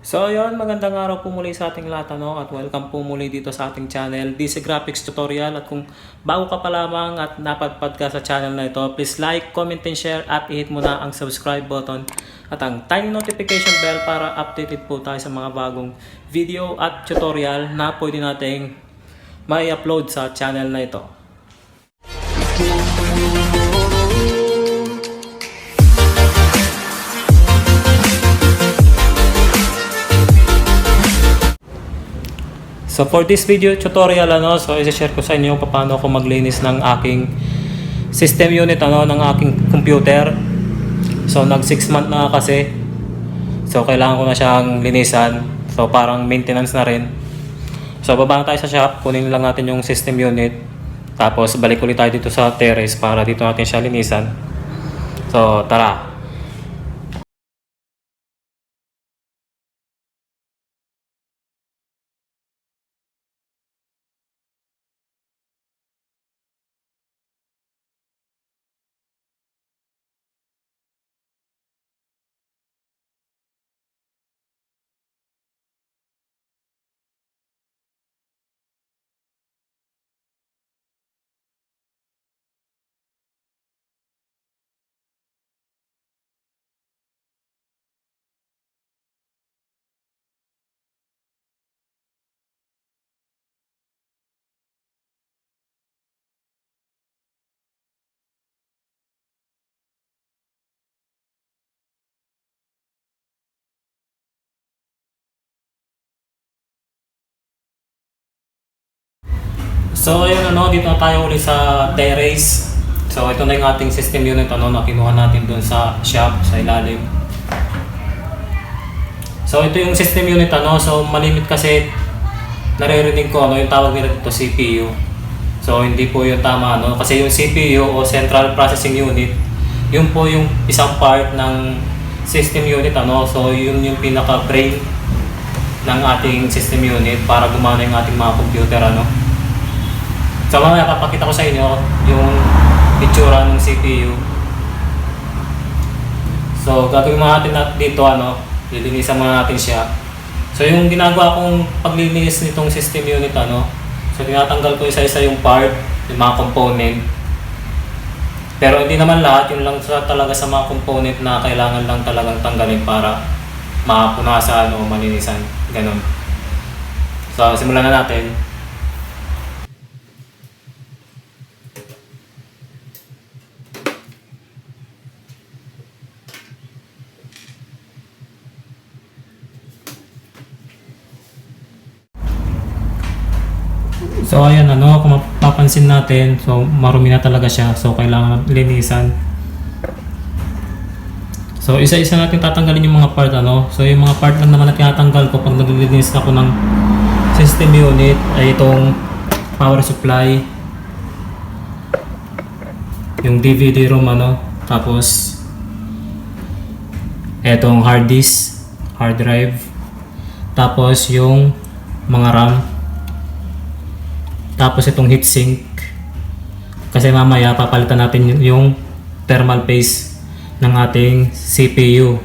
So ayun, magandang araw po muli sa ating lahat at welcome po muli dito sa ating channel, DC Graphics Tutorial. At kung bago ka pa lamang at napadpad ka sa channel na ito, please like, comment, and share at i-hit mo na ang subscribe button at ang tiny notification bell para updated po tayo sa mga bagong video at tutorial na pwede nating may upload sa channel na ito. So for this video tutorial so i-share ko sa inyo paano ako maglinis ng aking system unit ng aking computer. So nag 6 month na kasi. So kailangan ko na siyang linisan. So parang maintenance na rin. So baba tayo sa shop, kunin lang natin yung system unit. Tapos balik ulit tayo dito sa terrace para dito natin siya linisan. So tara. So ayun dito na tayo ulit sa terrace. So ito na yung ating system unit na kinuha natin dun sa shop sa ilalim. So ito yung system unit so malimit kasi naririnig ko yung tawag nila dito CPU. So hindi po yung tama kasi yung CPU o Central Processing Unit, yun po yung isang part ng system unit so yun yung pinaka brain ng ating system unit para gumana yung ating mga computer So mamaya papakita ko sa inyo yung itsura ng CPU. So gagawin natin dito lilinisan muna natin siya. So yung ginagawa kong paglilinis nitong system unit so tinatanggal ko isa-isa yung part, yung mga component. Pero hindi naman lahat, yun lang talaga sa mga component na kailangan lang talagang tanggalin para mapunasan o malinisan, ganun. So simulan na natin. So ayan kung mapapansin natin, so marumi na talaga siya, so kailangan linisan. So isa-isa natin tatanggalin yung mga part so yung mga part lang naman na tinatanggal ko pag naglilinis ako ng system unit ay itong power supply, yung DVD ROM tapos etong hard disk, hard drive, tapos yung mga RAM, tapos itong heatsink kasi mamaya papalitan natin yung thermal paste ng ating CPU.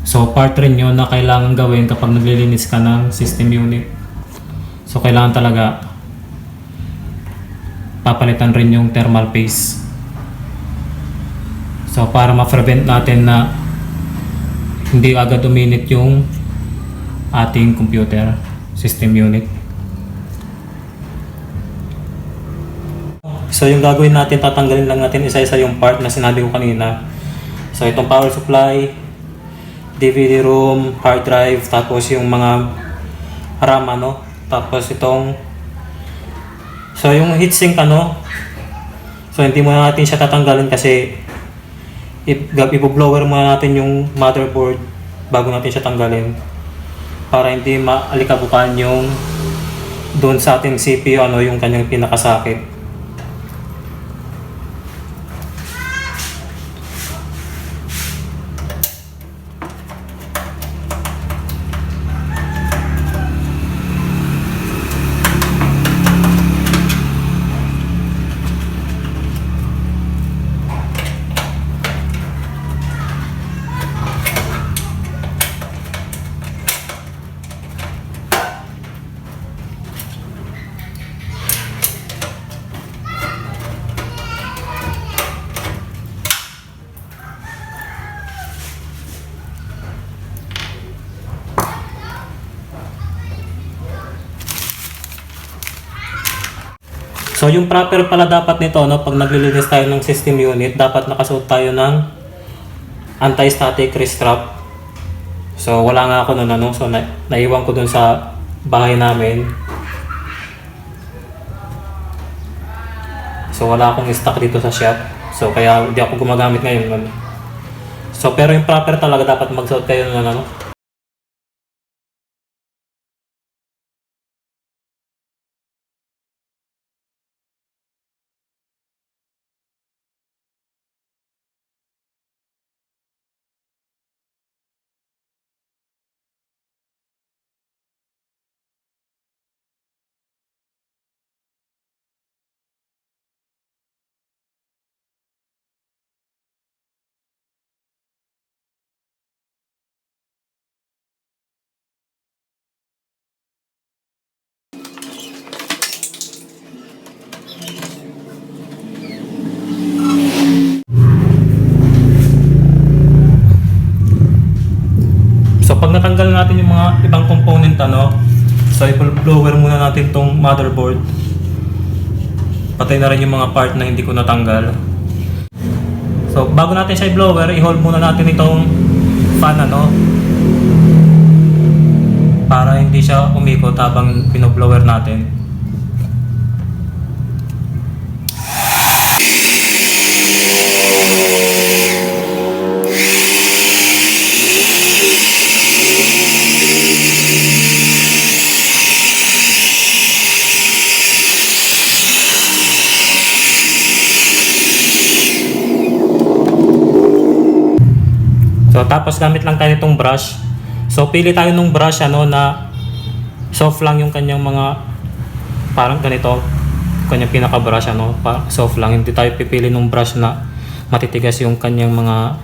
So part rin yun na kailangan gawin kapag naglilinis ka ng system unit. So kailangan talaga papalitan rin yung thermal paste. So para ma-prevent natin na hindi agad uminit yung ating computer system unit. So yung gagawin natin, tatanggalin lang natin isa-isa yung part na sinabi ko kanina. So itong power supply, DVD ROM, hard drive, tapos yung mga RAM tapos itong so yung heatsink so hindi muna natin siya tatanggalin kasi i-blower muna natin yung motherboard bago natin siya tanggalin para hindi maalikabukan yung doon sa ating CPU yung kanyang pinakasakit. So yung proper pala dapat nito, no, pag naglilinis tayo ng system unit, dapat nakasuot tayo ng anti-static wrist strap. So wala nga ako nun, ano, so naiwan ko dun sa bahay namin. So wala akong stock dito sa shop. So kaya hindi ako gumagamit ngayon. So pero yung proper talaga dapat magsuot kayo ng ano. So pag natanggal natin yung mga ibang component, ano, so i-blower muna natin tong motherboard. Patay na rin yung mga part na hindi ko natanggal. So bago natin siya i-blower, i-hold muna natin itong fan, ano, para hindi siya umikot habang pinoblower natin. So tapos gamit lang tayo nitong brush. So pili tayo ng brush, ano, na soft lang yung kanyang mga, parang ganito, kanyang pinaka brush, ano, soft lang. Hindi tayo pipili ng brush na matitigas yung kanyang mga,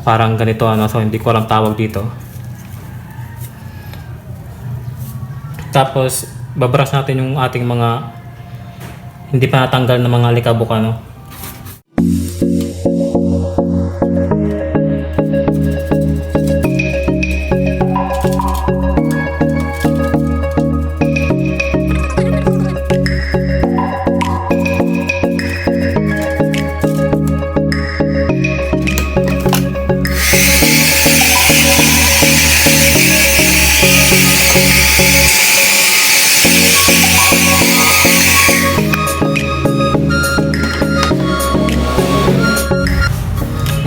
parang ganito, ano, so hindi ko alam tawag dito. Tapos babrush natin yung ating mga hindi pa natanggal na mga likabok, ano.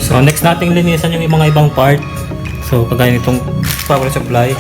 So next nating linisan yung mga ibang part. So kagaya nitong power supply.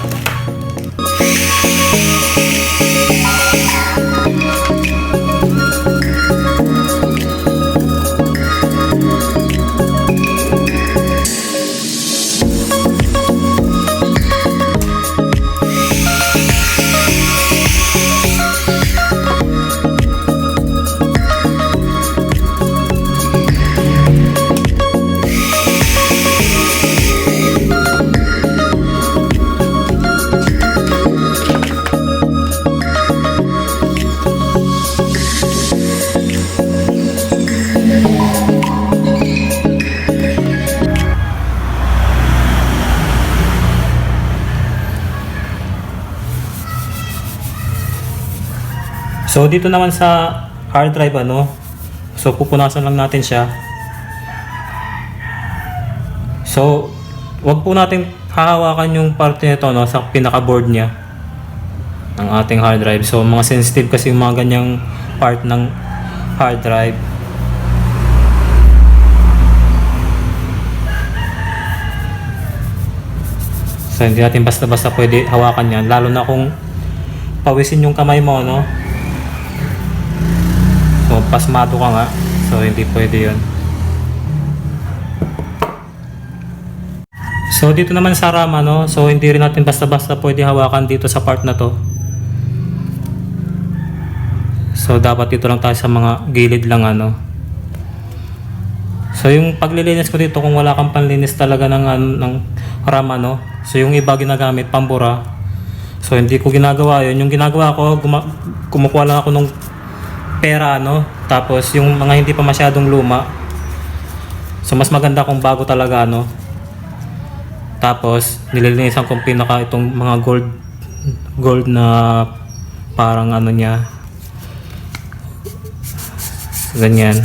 So dito naman sa hard drive, ano, so pupunasan lang natin siya. So wag po natin hahawakan yung parte nito, no, sa pinaka board niya ng ating hard drive. So mga sensitive kasi yung mga ganyang part ng hard drive. So hindi natin basta-basta pwede hawakan yan, lalo na kung pawisin yung kamay mo, no. So pasmado ka nga, so hindi pwede yun. So dito naman sa RAM, ano, so hindi rin natin basta-basta pwede hawakan dito sa part na to. So dapat dito lang tayo sa mga gilid lang, ano. So yung paglilinis ko dito, kung wala kang panlinis talaga ng RAM, ano, so yung iba ginagamit pambura. So hindi ko ginagawa yun. Yung ginagawa ko, kumukuha lang ako ng pera, ano, tapos yung mga hindi pa masyadong luma, so mas maganda kung bago talaga, ano. Tapos nililinisan kong pinaka itong mga gold na parang ano niya, Ganyan.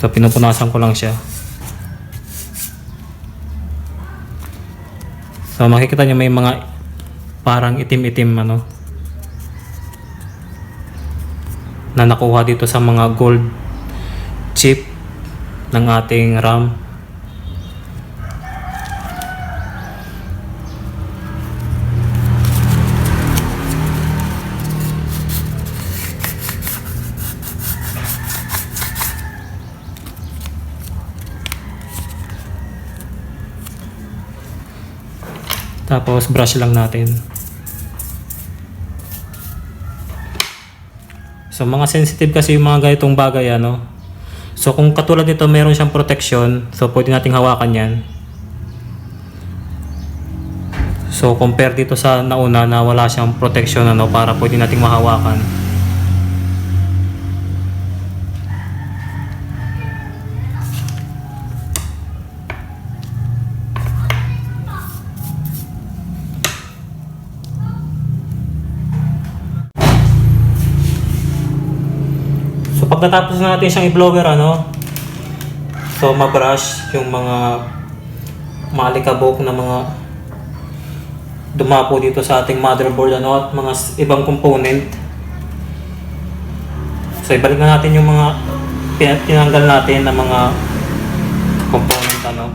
So pinupunasan ko lang siya. So makikita nyo may mga parang itim-itim ano na nakuha dito sa mga gold chip ng ating RAM. Tapos brush lang natin. So mga sensitive kasi yung mga ganitong bagay ano. So kung katulad nito meron siyang protection, so pwede nating hawakan yan. So compare dito sa nauna na wala siyang protection ano, para pwede nating mahawakan. So pagkatapos natin siyang i-blower ano, so ma-brush yung mga maalikabok na mga dumapo dito sa ating motherboard ano, at mga ibang component. So ibalik na natin yung mga tinanggal natin na mga component ano.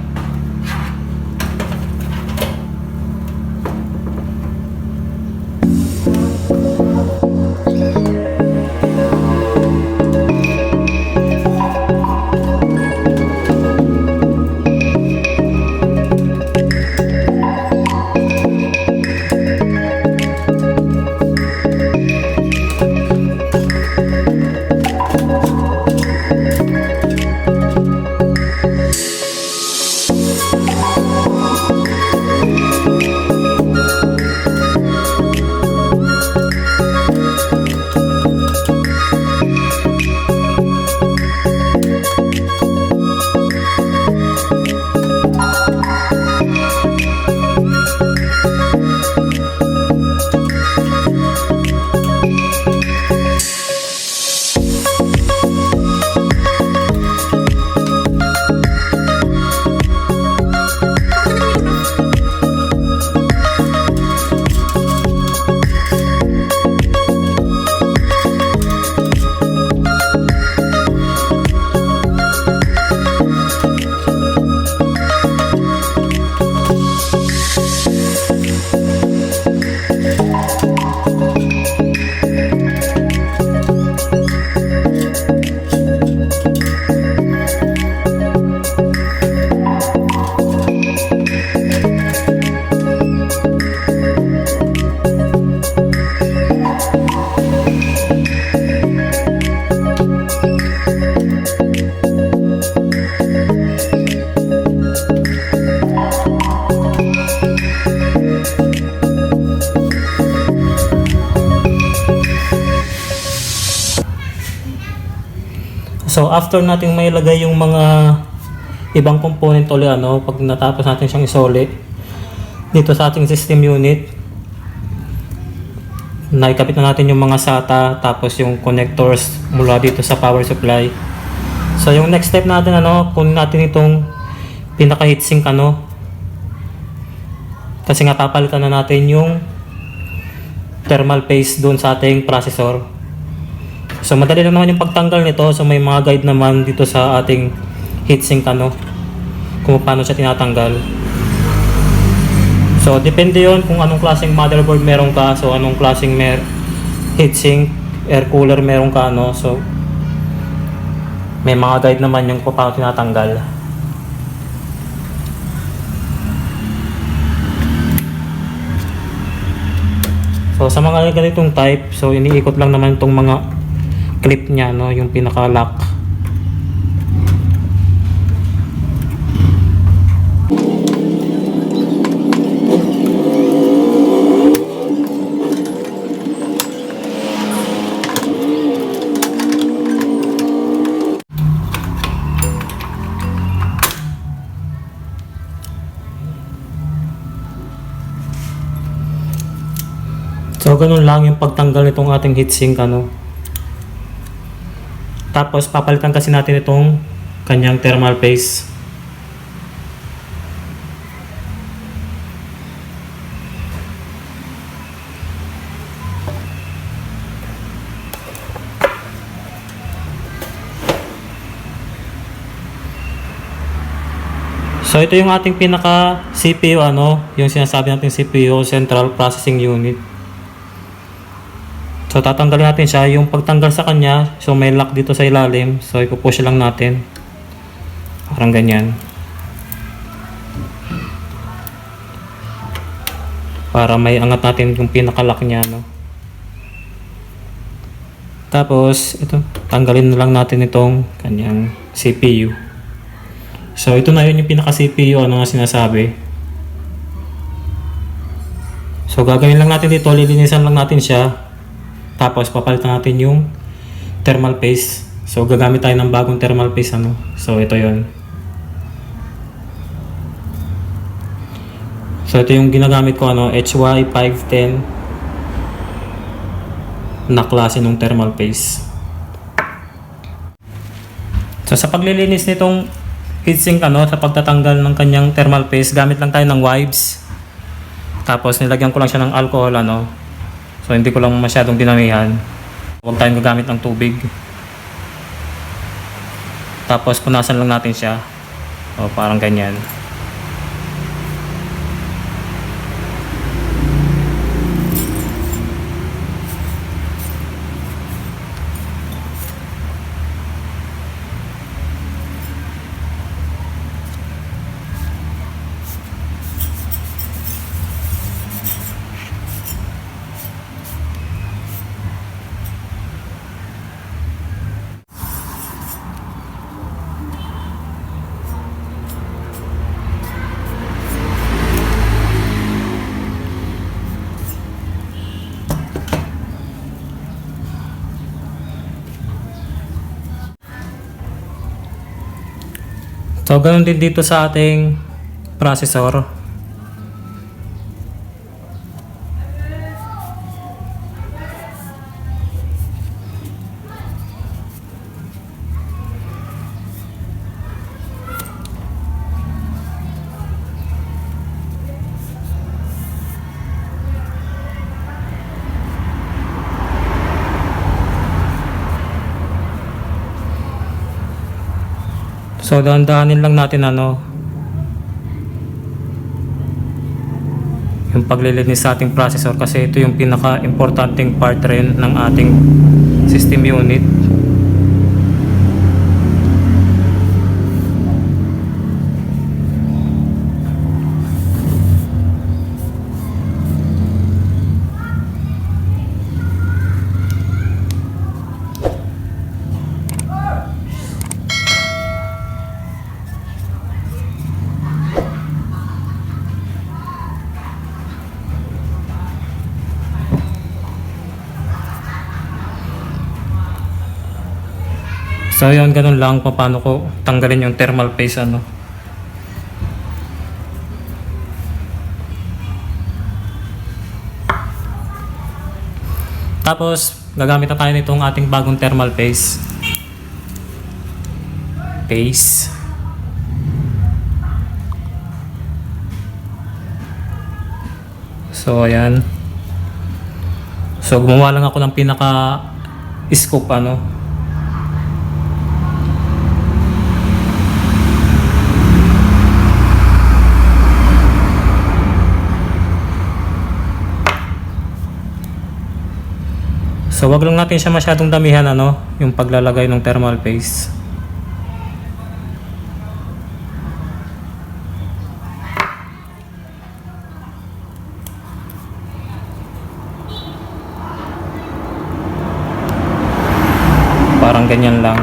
So after nating mailagay yung mga ibang component ulit ano, pag natapos natin siyang isoli dito sa ating system unit, naikabit na natin yung mga SATA tapos yung connectors mula dito sa power supply. So yung next step natin ano, kunin natin itong pinaka heatsink ano, kasi nga papalitan na natin yung thermal paste doon sa ating processor. So madali lang naman yung pagtanggal nito. So may mga guide naman dito sa ating heatsink ano, kung paano siya tinatanggal. So depende yon kung anong klaseng motherboard meron ka, so anong klaseng heatsink, air cooler meron ka ano. So may mga guide naman yung kung paano tinatanggal. So sa mga ganitong type, so iniikot lang naman itong mga clip niya no, yung pinaka lock. So ganun lang yung pagtanggal nitong ating heatsink ano. Tapos papalitan kasi natin itong kanyang thermal paste. So ito yung ating pinaka CPU, yung sinasabi natin CPU, Central Processing Unit. So tatanggalin natin siya. Yung pagtanggal sa kanya, so may lock dito sa ilalim. So ipupush lang natin. Parang ganyan. Para may angat natin yung pinaka-lock niya, Tapos ito, tanggalin na lang natin itong kanyang CPU. So ito na yun yung pinaka CPU, nga sinasabi. So gagawin lang natin dito, lilinisan lang natin siya. Tapos papalitan natin yung thermal paste. So gagamit tayo ng bagong thermal paste, So ito yun. So ito yung ginagamit ko, HY510 na klase ng thermal paste. So sa paglilinis nitong heatsink, sa pagtatanggal ng kanyang thermal paste, gamit lang tayo ng wipes. Tapos nilagyan ko lang siya ng alcohol, So hindi ko lang masyadong dinamihan. Huwag tayong gagamit ng tubig. Tapos punasan lang natin siya. O parang ganyan. So, ganun din dito sa ating processor. So dahan-dahanin lang natin yung paglilinis sa ating processor, kasi ito yung pinaka-importanting part rin ng ating system unit. So yun, ganun lang kung paano ko tanggalin yung thermal paste, Tapos gagamit na tayo nitong ating bagong thermal paste. So ayan. So gumawa lang ako ng pinaka scoop, So wag lang natin siya masyadong damihan, yung paglalagay ng thermal paste. Parang ganyan lang.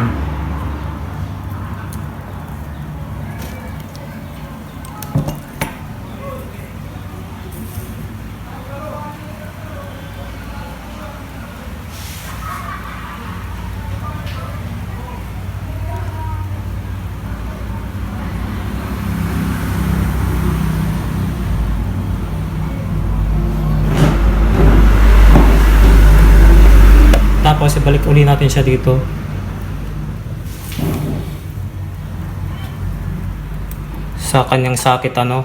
Tapos ibalik uli natin siya dito. sa kanyang socket ano.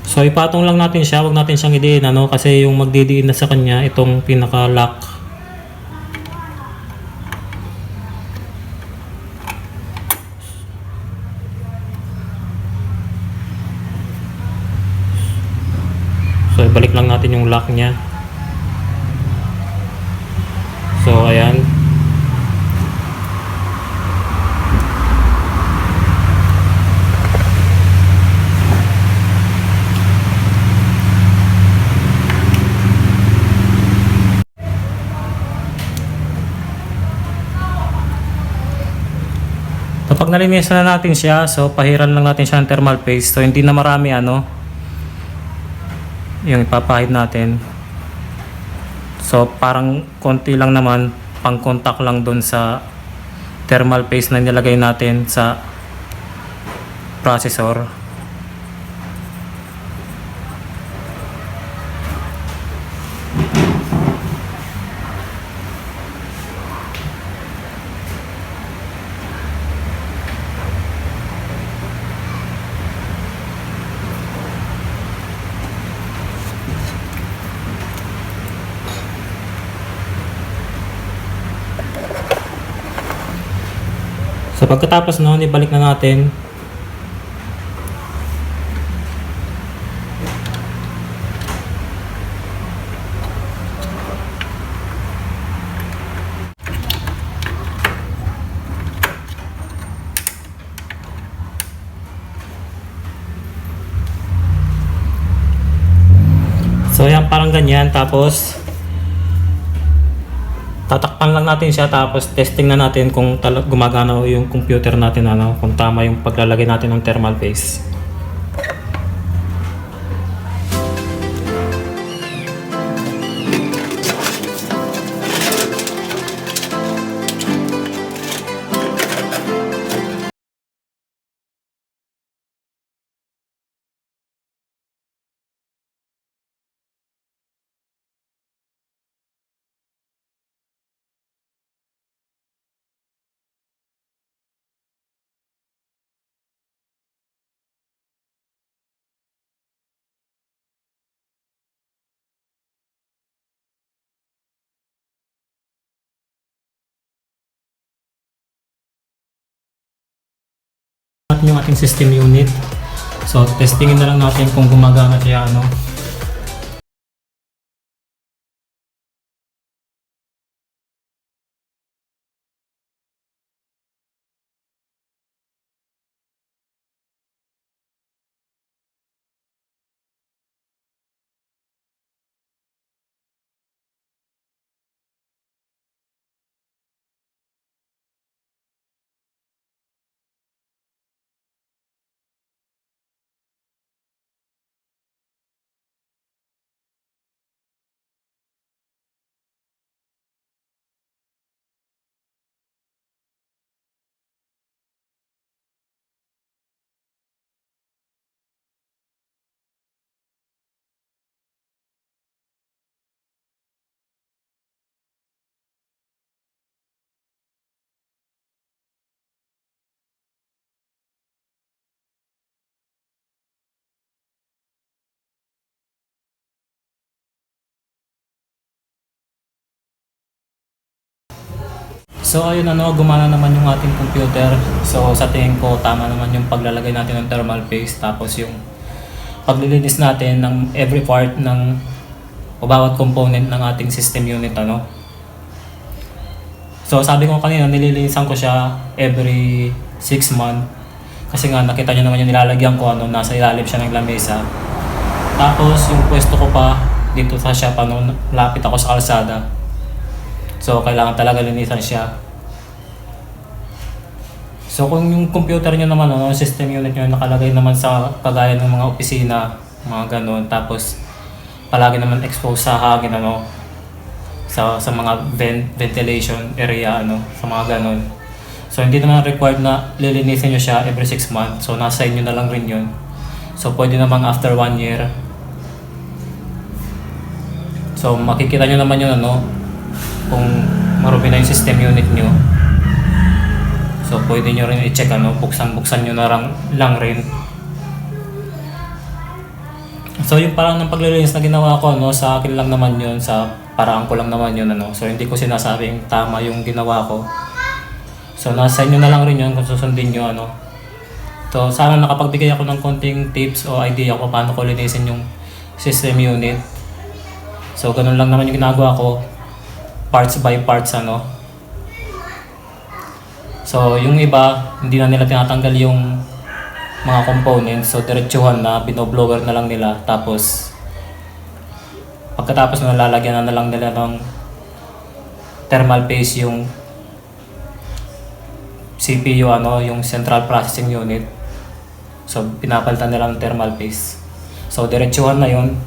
So ipatong lang natin siya, wag natin siyang idiin ano, kasi yung magdidiin na sa kanya itong pinaka lock. So ibalik lang natin yung lock niya. So ayan. Kapag nalinisan na natin siya, so pahiran lang natin siya ng thermal paste. So hindi na marami ano yung ipapahid natin. So parang konti lang naman, pang contact lang dun sa thermal paste na nilagay natin sa processor. So pagkatapos noon, ibalik na natin. So yan, parang ganyan. Tapos tatakpan lang natin siya, tapos testing na natin kung gumagana yung computer natin ano, kung tama yung paglalagay natin ng thermal paste. Natin yung ating system unit. So testingin na lang natin kung gumagana siya ano. So ayun ano, gumana naman yung ating computer. So sa tingin ko tama naman yung paglalagay natin ng thermal paste, tapos yung paglilinis natin ng every part ng o bawat component ng ating system unit ano. So sabi ko kanina, nililinisan ko siya every 6 months. Kasi nga nakita nyo naman yung nilalagyan ko ano, nasa ilalim siya ng lamesa. Tapos yung pwesto ko pa dito sa shop ano, lapit ako sa kalsada. So kailangan talaga linisan siya. So kung yung computer nyo naman, ano, system unit nyo nakalagay naman sa kagaya ng mga opisina, mga ganun, tapos palagi naman exposed sa hangin ano, sa mga ventilation area ano, sa mga ganun. So hindi naman required na lilinisin nyo siya every 6 months. So nasa inyo na lang rin yun. So pwede naman after 1 year. So makikita nyo naman yun ano, kung marumi na yung system unit nyo. So So pwede nyo rin i-check buksan nyo na lang rin. So yung parang ng paglilinis na ginawa ko sa akin lang naman yun, sa paraan ko lang naman yun So hindi ko sinasabing tama yung ginawa ko. So nasa inyo na lang rin yun kung susundin nyo So sana nakapagbigay ako ng konting tips o idea kung paano ko linisin yung system unit. So ganun lang naman yung ginagawa ko, parts by parts So yung iba, hindi na nila tinatanggal yung mga components. So diretsuhan na, binoblower na lang nila. Tapos pagkatapos na lalagyan na lang nila ng thermal paste yung CPU, yung Central Processing Unit. So pinapalitan nila ng thermal paste. So diretsuhan na yun.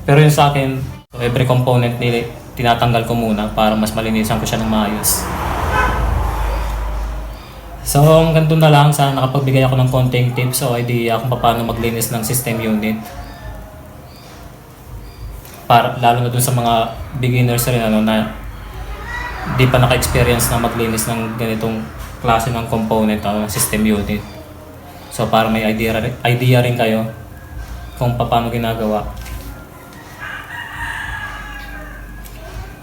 Pero yung sa akin, so every component nila tinatanggal ko muna para mas malinisan ko siya ng maayos. So hanggang doon na lang, sana nakapagbigay ako ng konting tips o idea kung paano maglinis ng system unit. Para, lalo na dun sa mga beginners rin na di pa naka-experience na maglinis ng ganitong klase ng component ng system unit. So para may idea rin kayo kung paano ginagawa.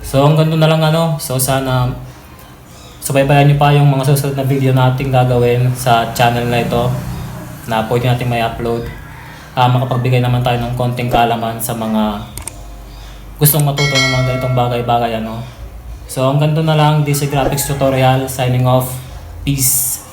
So hanggang doon na lang So sana subaybayan nyo pa yung mga susunod na video natin gagawin sa channel na ito na pwede natin may upload. Makapagbigay naman tayo ng konting kaalaman sa mga gustong matuto ng mga ganitong bagay-bagay So hanggang doon na lang, this is Graphics Tutorial signing off. Peace!